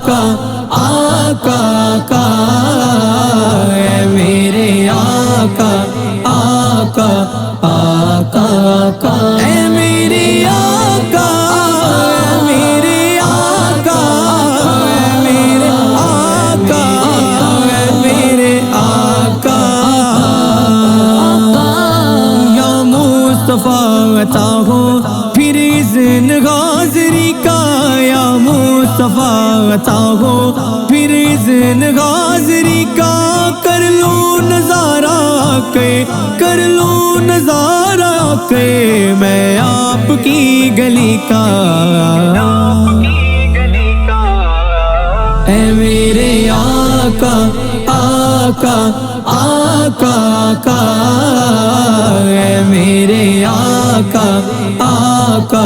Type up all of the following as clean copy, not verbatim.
آقا آقا آقا اے میرے آقا آقا آقا آقا اے میرے آقا میرے آقا میرے آقا میرے آقا یا مصطفیٰ عطا ہو پھر اذن حاضری کا یا مصطفیٰ عطا ہو پھر اذن حاضری کا کر لو نظارہ کے کر لو نظارہ کے میں آپ کی گلی کا اے میرے آقا آقا آقا آقا اے میرے آقا آقا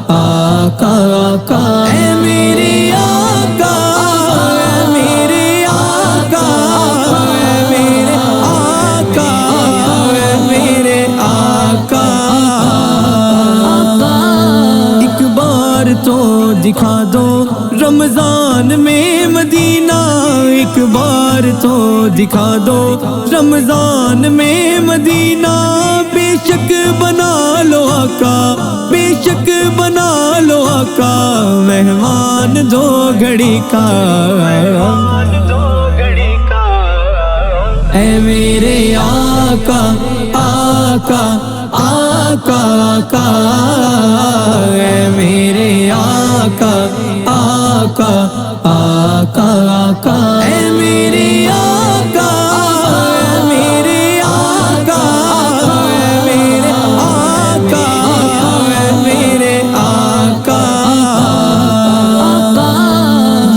آقا آقا اے میرے آقا میرے آقا میرے آقا میرے آقا ایک بار تو دکھا دو رمضان میں مدینہ ایک بار تو دکھا دو رمضان میں مدینہ بے شک بنا لو آقا بے شک بنا لو آقا مہمان دو گھڑی کا اے میرے آقا آقا آقا آقا اے میرے آقا آقا آقا آقا اے میرے آقا میرے آقا میرے آقا میرے آقا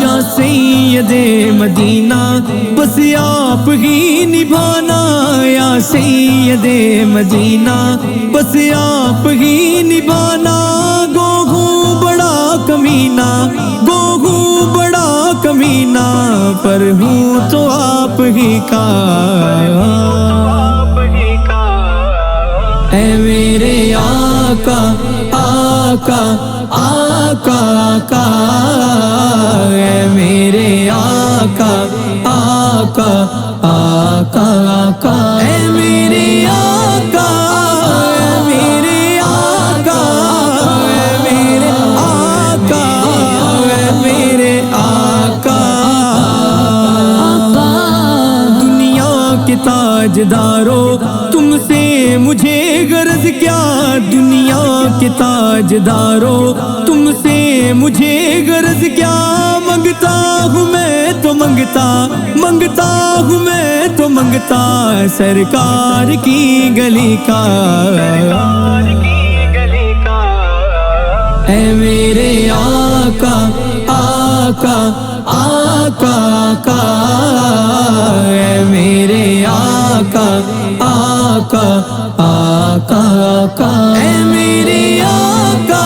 یا سید مدینہ بس آپ ہی نبھانا یا سید مدینہ بس آپ ہی نبھانا گو ہوں بڑا کمینہ گو ہوں بڑا کمینہ پر ہوں تو آپ ہی کا اے میرے آقا آقا آقا آقا اے میرے آقا آقا آقا آقا اے میرے آقا میرے آقا میرے آقا میرے آقا دنیا کے تاجدارو تم سے مجھے غرض کیا دنیا کے تاجدارو تم سے مجھے غرض کیا منگتا ہوں میں تو منگتا منگتا ہوں میں تو منگتا سرکار کی گلی کا اے میرے آقا آقا آقا آقا اے میرے آقا آقا آقا آقا اے میرے آقا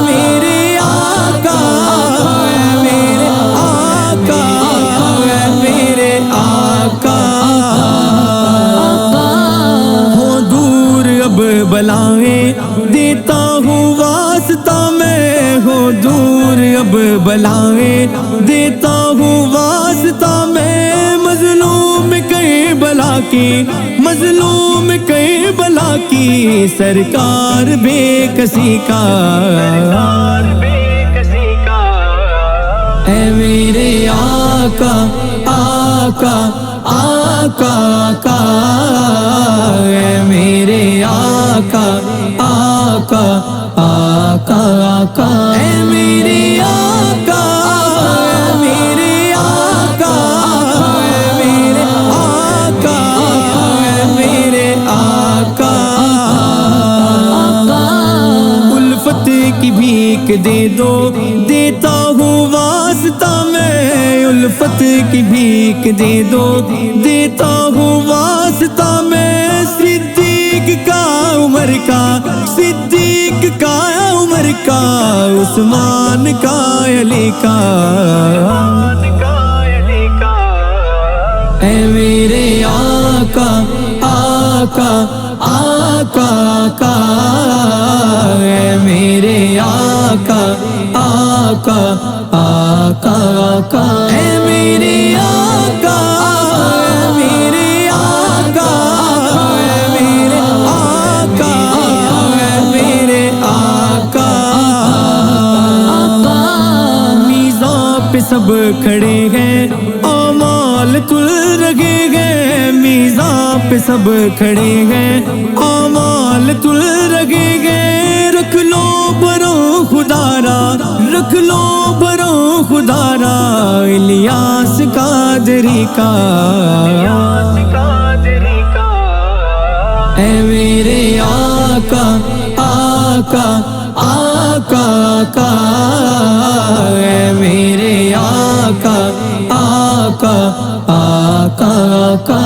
میرے آقا میرے آقا میرے آقا ہو دور اب بلائیں دیتا ہوں واسطہ میں ہو دور اب بلائیں دیتا ہوں واسطہ میں مظلوم کہیں بلا کی مظلوم کہیں بلا کی سرکار بے کسی کا اے میرے آقا آقا آقا آقا اے میرے آقا آقا آقا آقا اے میرے آقا میرے آقا میرے آقا میرے آقا الفت کی بھیک دے دو دیتا ہوں واسطہ میں الفت کی بھیک دے دو دیتا ہوں واسطہ میں صدیق کا عمر کا صدیق کا عمر کا عثمان کا علی کا اے میرے آقا آقا آقا آقا اے میرے آقا آقا آقا آقا اے میرے آقا اے میرے آقا اے میرے آقا اے میرے آقا میزان پہ سب کھڑے ہیں اعمال تل رہے ہیں میزان پہ سب کھڑے ہیں اعمال تل رہے ہیں رکھ لو برو خدا را رکھ لو برو خدا را الیاس قادری کا اے میرے آقا آقا آقا آقا اے میرے آقا آقا آقا آقا